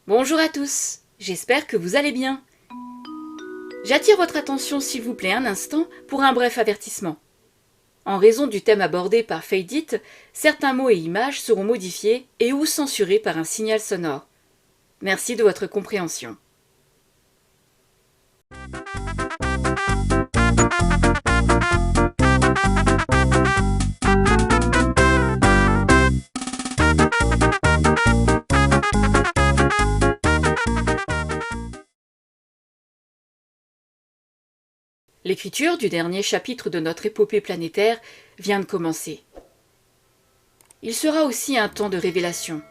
Bonjour à tous, j'espère que vous allez bien. J'attire votre attention s'il vous plaît un instant pour un bref avertissement. En raison du thème abordé par Fadeit, certains mots et images seront modifiés et ou censurés par un signal sonore. Merci de votre compréhension. L'écriture du dernier chapitre de notre épopée planétaire vient de commencer. Il sera aussi un temps de révélation.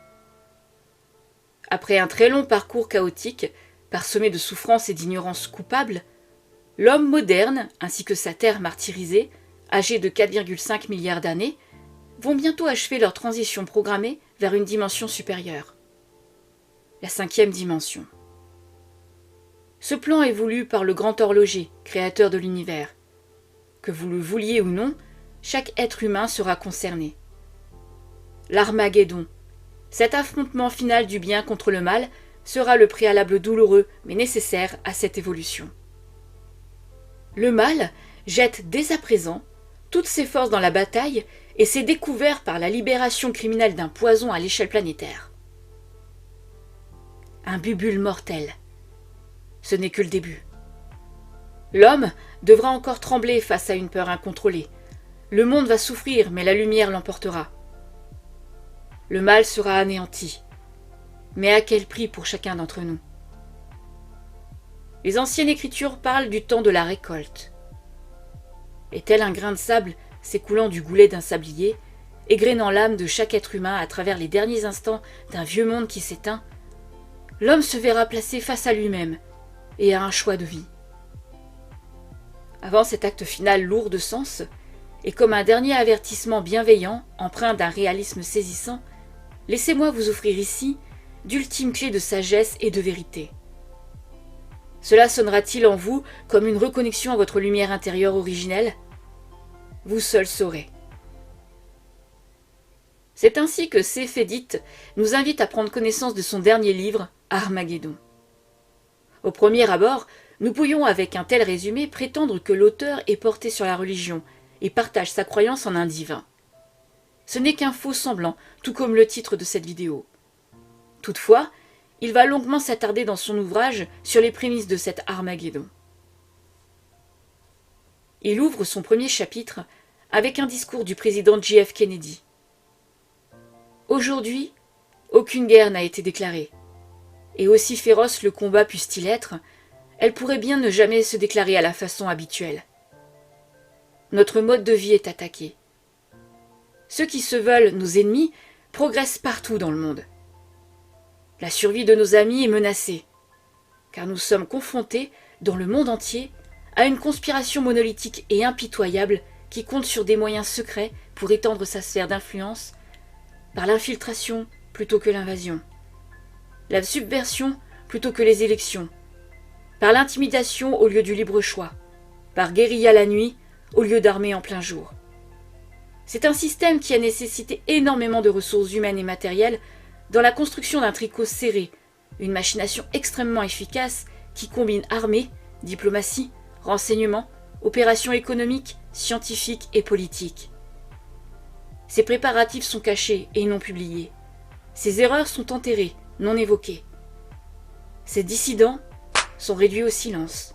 Après un très long parcours chaotique, parsemé de souffrances et d'ignorance coupable, l'homme moderne, ainsi que sa terre martyrisée, âgée de 4,5 milliards d'années, vont bientôt achever leur transition programmée vers une dimension supérieure. La 5e dimension. Ce plan est voulu par le grand horloger, créateur de l'univers. Que vous le vouliez ou non, chaque être humain sera concerné. L'Armageddon, cet affrontement final du bien contre le mal, sera le préalable douloureux mais nécessaire à cette évolution. Le mal jette dès à présent toutes ses forces dans la bataille et s'est découvert par la libération criminelle d'un poison à l'échelle planétaire. Un bubule mortel. Ce n'est que le début. L'homme devra encore trembler face à une peur incontrôlée. Le monde va souffrir, mais la lumière l'emportera. Le mal sera anéanti. Mais à quel prix pour chacun d'entre nous? Les anciennes écritures parlent du temps de la récolte. Et tel un grain de sable s'écoulant du goulet d'un sablier, égrénant l'âme de chaque être humain à travers les derniers instants d'un vieux monde qui s'éteint, l'homme se verra placé face à lui-même et à un choix de vie. Avant cet acte final lourd de sens, et comme un dernier avertissement bienveillant, empreint d'un réalisme saisissant, laissez-moi vous offrir ici d'ultimes clés de sagesse et de vérité. Cela sonnera-t-il en vous comme une reconnexion à votre lumière intérieure originelle? Vous seul saurez. C'est ainsi que Fadeit nous invite à prendre connaissance de son dernier livre, Armageddon. Au premier abord, nous pourrions avec un tel résumé prétendre que l'auteur est porté sur la religion et partage sa croyance en un divin. Ce n'est qu'un faux semblant, tout comme le titre de cette vidéo. Toutefois, il va longuement s'attarder dans son ouvrage sur les prémices de cet Armageddon. Il ouvre son premier chapitre avec un discours du président J.F. Kennedy. Aujourd'hui, aucune guerre n'a été déclarée. Et aussi féroce le combat puisse-t-il être, elle pourrait bien ne jamais se déclarer à la façon habituelle. Notre mode de vie est attaqué. Ceux qui se veulent nos ennemis progressent partout dans le monde. La survie de nos amis est menacée, car nous sommes confrontés, dans le monde entier, à une conspiration monolithique et impitoyable qui compte sur des moyens secrets pour étendre sa sphère d'influence, par l'infiltration plutôt que l'invasion. La subversion plutôt que les élections, par l'intimidation au lieu du libre choix, par guérilla la nuit au lieu d'armée en plein jour. C'est un système qui a nécessité énormément de ressources humaines et matérielles dans la construction d'un tricot serré, une machination extrêmement efficace qui combine armée, diplomatie, renseignement, opérations économiques, scientifiques et politiques. Ces préparatifs sont cachés et non publiés. Ces erreurs sont enterrées, non évoqués. Ces dissidents sont réduits au silence.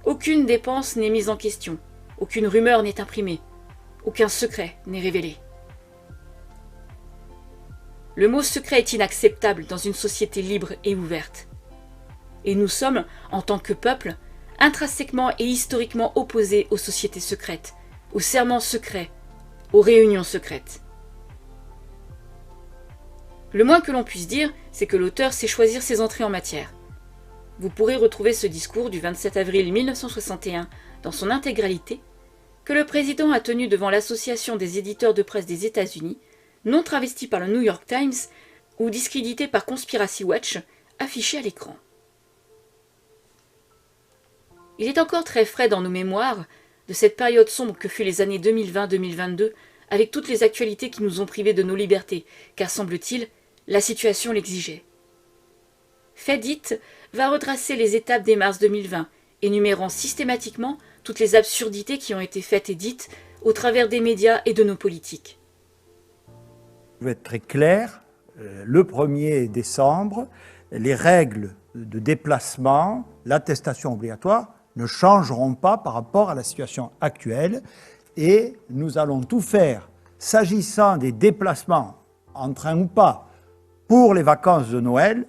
Aucune dépense n'est mise en question, aucune rumeur n'est imprimée, aucun secret n'est révélé. Le mot secret est inacceptable dans une société libre et ouverte. Et nous sommes, en tant que peuple, intrinsèquement et historiquement opposés aux sociétés secrètes, aux serments secrets, aux réunions secrètes. Le moins que l'on puisse dire, c'est que l'auteur sait choisir ses entrées en matière. Vous pourrez retrouver ce discours du 27 avril 1961 dans son intégralité, que le président a tenu devant l'Association des éditeurs de presse des États-Unis, non travesti par le New York Times ou discrédité par Conspiracy Watch, affiché à l'écran. Il est encore très frais dans nos mémoires de cette période sombre que fut les années 2020-2022, avec toutes les actualités qui nous ont privés de nos libertés, car semble-t-il, la situation l'exigeait. Fedit va retracer les étapes des mars 2020, énumérant systématiquement toutes les absurdités qui ont été faites et dites au travers des médias et de nos politiques. Je vais être très clair, le 1er décembre, les règles de déplacement, l'attestation obligatoire ne changeront pas par rapport à la situation actuelle et nous allons tout faire, s'agissant des déplacements, en train ou pas, pour les vacances de Noël,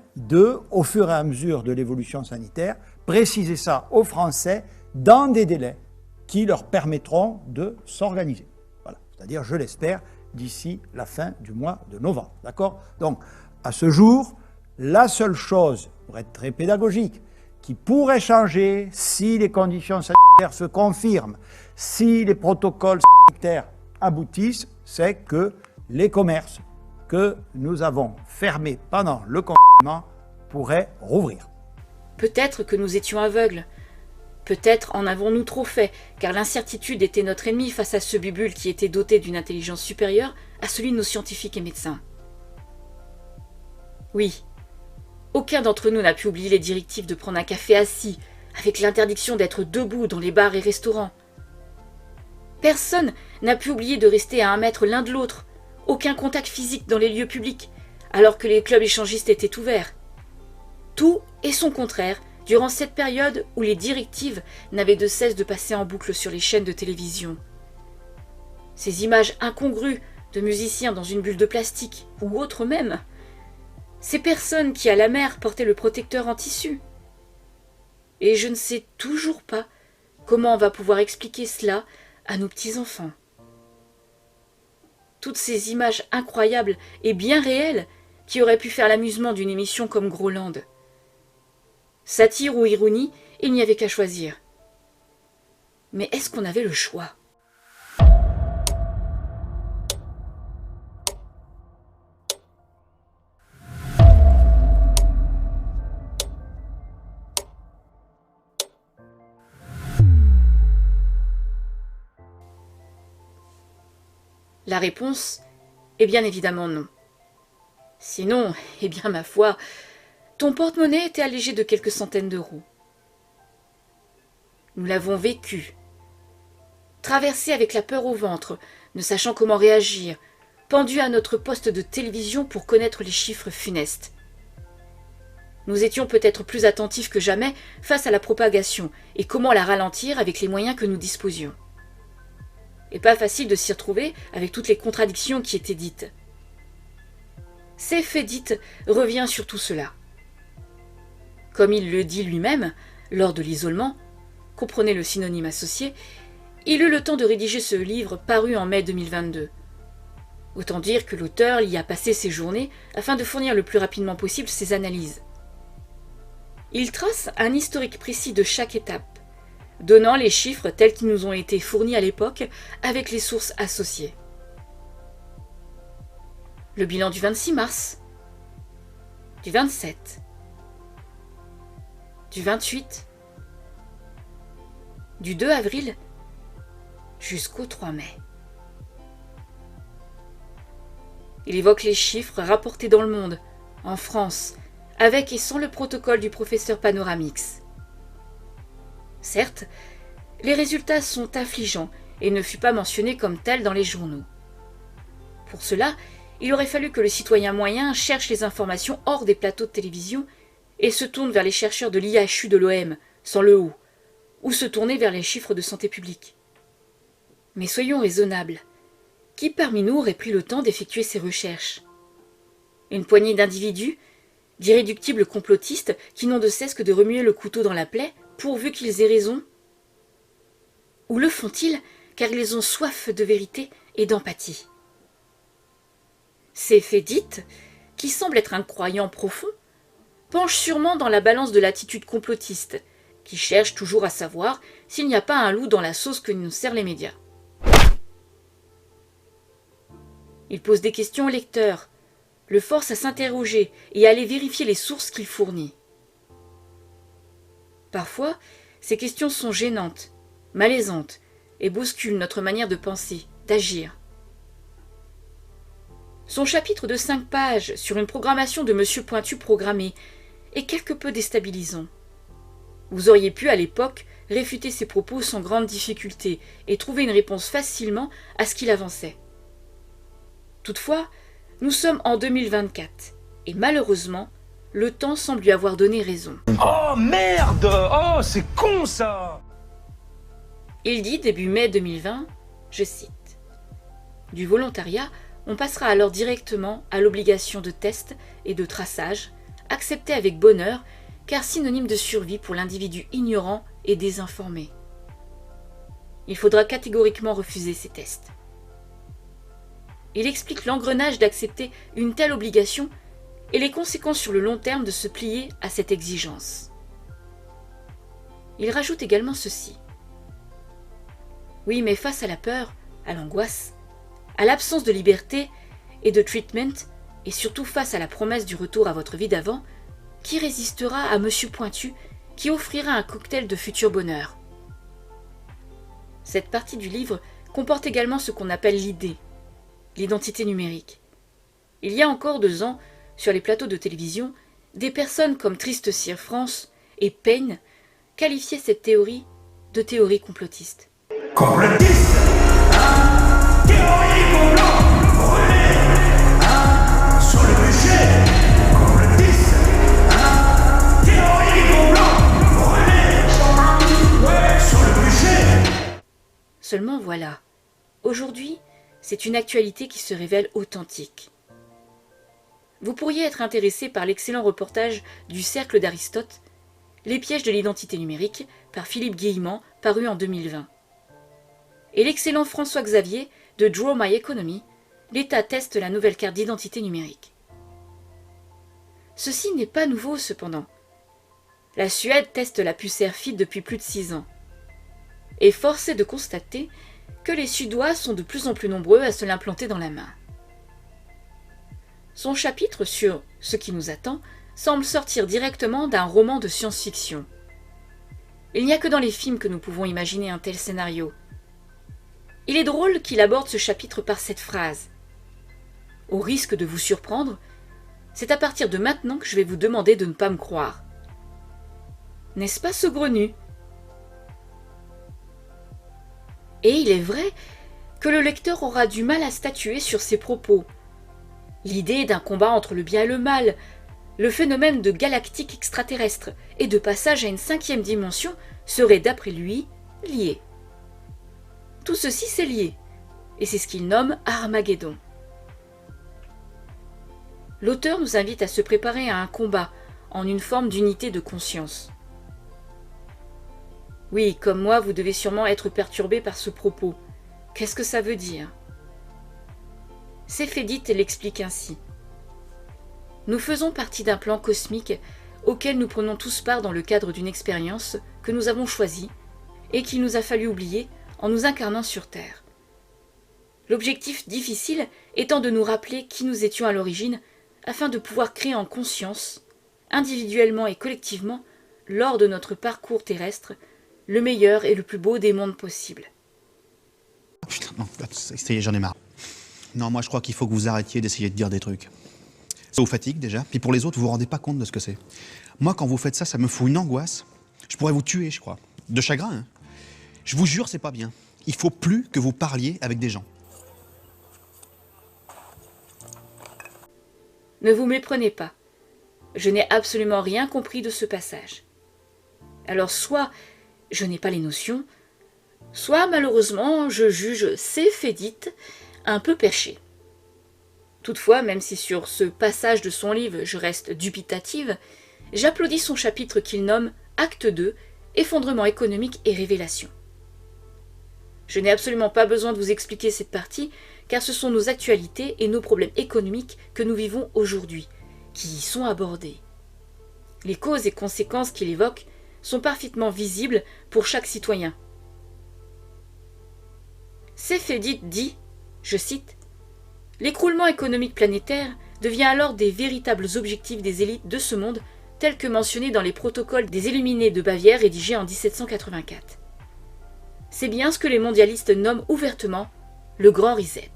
au fur et à mesure de l'évolution sanitaire, préciser ça aux Français dans des délais qui leur permettront de s'organiser. Voilà. C'est-à-dire, je l'espère, d'ici la fin du mois de novembre. D'accord ? Donc, à ce jour, la seule chose, pour être très pédagogique, qui pourrait changer si les conditions sanitaires se confirment, si les protocoles sanitaires aboutissent, c'est que les commerces que nous avons fermés pendant le confinement pourraient rouvrir. Peut-être que nous étions aveugles. Peut-être en avons-nous trop fait, car l'incertitude était notre ennemi face à ce bubule qui était doté d'une intelligence supérieure à celui de nos scientifiques et médecins. Oui, aucun d'entre nous n'a pu oublier les directives de prendre un café assis, avec l'interdiction d'être debout dans les bars et restaurants. Personne n'a pu oublier de rester à 1 mètre l'un de l'autre, aucun contact physique dans les lieux publics, alors que les clubs échangistes étaient ouverts. Tout et son contraire durant cette période où les directives n'avaient de cesse de passer en boucle sur les chaînes de télévision. Ces images incongrues de musiciens dans une bulle de plastique, ou autres même. Ces personnes qui à la mer portaient le protecteur en tissu. Et je ne sais toujours pas comment on va pouvoir expliquer cela à nos petits-enfants. Toutes ces images incroyables et bien réelles qui auraient pu faire l'amusement d'une émission comme Groland. Satire ou ironie, il n'y avait qu'à choisir. Mais est-ce qu'on avait le choix ? La réponse est bien évidemment non. Sinon, eh bien ma foi, ton porte-monnaie était allégé de quelques centaines d'euros. Nous l'avons vécu. Traversé avec la peur au ventre, ne sachant comment réagir, pendu à notre poste de télévision pour connaître les chiffres funestes. Nous étions peut-être plus attentifs que jamais face à la propagation et comment la ralentir avec les moyens que nous disposions. Et pas facile de s'y retrouver avec toutes les contradictions qui étaient dites. C'est Fedit revient sur tout cela. Comme il le dit lui-même, lors de l'isolement, comprenez le synonyme associé, il eut le temps de rédiger ce livre paru en mai 2022. Autant dire que l'auteur y a passé ses journées afin de fournir le plus rapidement possible ses analyses. Il trace un historique précis de chaque étape, donnant les chiffres tels qu'ils nous ont été fournis à l'époque avec les sources associées. Le bilan du 26 mars, du 27, du 28, du 2 avril jusqu'au 3 mai. Il évoque les chiffres rapportés dans le monde, en France, avec et sans le protocole du professeur Panoramix. Certes, les résultats sont affligeants et ne fut pas mentionné comme tel dans les journaux. Pour cela, il aurait fallu que le citoyen moyen cherche les informations hors des plateaux de télévision et se tourne vers les chercheurs de l'IHU de l'OM, sans le haut, ou se tourner vers les chiffres de santé publique. Mais soyons raisonnables. Qui parmi nous aurait pris le temps d'effectuer ces recherches ? Une poignée d'individus, d'irréductibles complotistes qui n'ont de cesse que de remuer le couteau dans la plaie, pourvu qu'ils aient raison ? Ou le font-ils car ils ont soif de vérité et d'empathie ? C'est Fedit, qui semble être un croyant profond, penche sûrement dans la balance de l'attitude complotiste, qui cherche toujours à savoir s'il n'y a pas un loup dans la sauce que nous servent les médias. Il pose des questions au lecteur, le force à s'interroger et à aller vérifier les sources qu'il fournit. Parfois, ces questions sont gênantes, malaisantes et bousculent notre manière de penser, d'agir. Son chapitre de 5 pages sur une programmation de Monsieur Pointu programmé est quelque peu déstabilisant. Vous auriez pu, à l'époque, réfuter ses propos sans grande difficulté et trouver une réponse facilement à ce qu'il avançait. Toutefois, nous sommes en 2024 et malheureusement, le temps semble lui avoir donné raison. Oh merde! Oh, c'est con ça! Il dit début mai 2020, je cite, « Du volontariat, on passera alors directement à l'obligation de test et de traçage, acceptée avec bonheur, car synonyme de survie pour l'individu ignorant et désinformé. Il faudra catégoriquement refuser ces tests. » Il explique l'engrenage d'accepter une telle obligation et les conséquences sur le long terme de se plier à cette exigence. Il rajoute également ceci. Oui, mais face à la peur, à l'angoisse, à l'absence de liberté et de treatment, et surtout face à la promesse du retour à votre vie d'avant, qui résistera à Monsieur Pointu qui offrira un cocktail de futur bonheur? Cette partie du livre comporte également ce qu'on appelle l'idée, l'identité numérique. Il y a encore 2 ans, sur les plateaux de télévision, des personnes comme Triste Sir France et Payne qualifiaient cette théorie de théorie complotiste. Complotiste! Hein? Théorie complot! Brûlé! Hein? Sur le bûcher! Complotiste! Hein? Théorie complot! Brûlé! Ouais, sur le bûcher! Seulement voilà, aujourd'hui, c'est une actualité qui se révèle authentique. Vous pourriez être intéressé par l'excellent reportage du Cercle d'Aristote, Les pièges de l'identité numérique, par Philippe Guillemant, paru en 2020. Et l'excellent François Xavier de Draw My Economy, l'État teste la nouvelle carte d'identité numérique. Ceci n'est pas nouveau cependant. La Suède teste la puce AirFit depuis plus de 6 ans. Et force est de constater que les Suédois sont de plus en plus nombreux à se l'implanter dans la main. Son chapitre sur ce qui nous attend semble sortir directement d'un roman de science-fiction. Il n'y a que dans les films que nous pouvons imaginer un tel scénario. Il est drôle qu'il aborde ce chapitre par cette phrase. Au risque de vous surprendre, c'est à partir de maintenant que je vais vous demander de ne pas me croire. N'est-ce pas saugrenu ? Et il est vrai que le lecteur aura du mal à statuer sur ses propos. L'idée d'un combat entre le bien et le mal, le phénomène de galactique extraterrestre et de passage à une 5e dimension serait d'après lui lié. Tout ceci c'est lié, et c'est ce qu'il nomme Armageddon. L'auteur nous invite à se préparer à un combat en une forme d'unité de conscience. Oui, comme moi, vous devez sûrement être perturbé par ce propos. Qu'est-ce que ça veut dire ? Céphédite l'explique ainsi. Nous faisons partie d'un plan cosmique auquel nous prenons tous part dans le cadre d'une expérience que nous avons choisie et qu'il nous a fallu oublier en nous incarnant sur Terre. L'objectif difficile étant de nous rappeler qui nous étions à l'origine afin de pouvoir créer en conscience, individuellement et collectivement, lors de notre parcours terrestre, le meilleur et le plus beau des mondes possibles. Putain, non, ça y est, j'en ai marre. Non, moi je crois qu'il faut que vous arrêtiez d'essayer de dire des trucs. Ça vous fatigue déjà, puis pour les autres, vous vous rendez pas compte de ce que c'est. Moi, quand vous faites ça, ça me fout une angoisse. Je pourrais vous tuer, je crois. De chagrin, hein. Je vous jure, c'est pas bien. Il faut plus que vous parliez avec des gens. Ne vous méprenez pas. Je n'ai absolument rien compris de ce passage. Alors soit je n'ai pas les notions, soit malheureusement je juge Céphédite un peu perché. Toutefois, même si sur ce passage de son livre je reste dubitative, j'applaudis son chapitre qu'il nomme Acte 2, Effondrement économique et révélation. Je n'ai absolument pas besoin de vous expliquer cette partie, car ce sont nos actualités et nos problèmes économiques que nous vivons aujourd'hui, qui y sont abordés. Les causes et conséquences qu'il évoque sont parfaitement visibles pour chaque citoyen. Céphédite dit, je cite, « L'écroulement économique planétaire devient alors des véritables objectifs des élites de ce monde, tels que mentionnés dans les protocoles des Illuminés de Bavière rédigés en 1784. C'est bien ce que les mondialistes nomment ouvertement le Grand Reset. »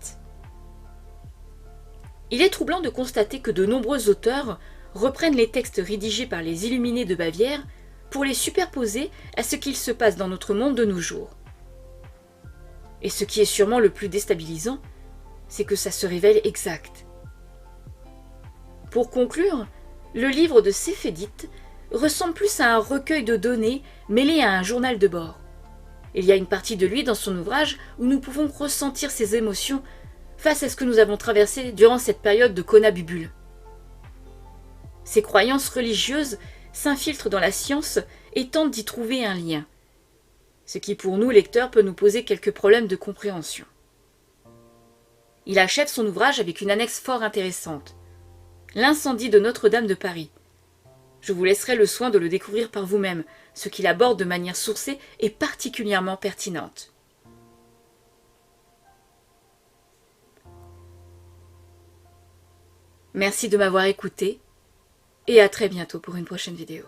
Il est troublant de constater que de nombreux auteurs reprennent les textes rédigés par les Illuminés de Bavière pour les superposer à ce qu'il se passe dans notre monde de nos jours. Et ce qui est sûrement le plus déstabilisant, c'est que ça se révèle exact. Pour conclure, le livre de Céphédite ressemble plus à un recueil de données mêlé à un journal de bord. Il y a une partie de lui dans son ouvrage où nous pouvons ressentir ses émotions face à ce que nous avons traversé durant cette période de conabubule. Ses croyances religieuses s'infiltrent dans la science et tentent d'y trouver un lien, ce qui pour nous lecteurs peut nous poser quelques problèmes de compréhension. Il achève son ouvrage avec une annexe fort intéressante, l'incendie de Notre-Dame de Paris. Je vous laisserai le soin de le découvrir par vous-même, ce qu'il aborde de manière sourcée et particulièrement pertinente. Merci de m'avoir écouté et à très bientôt pour une prochaine vidéo.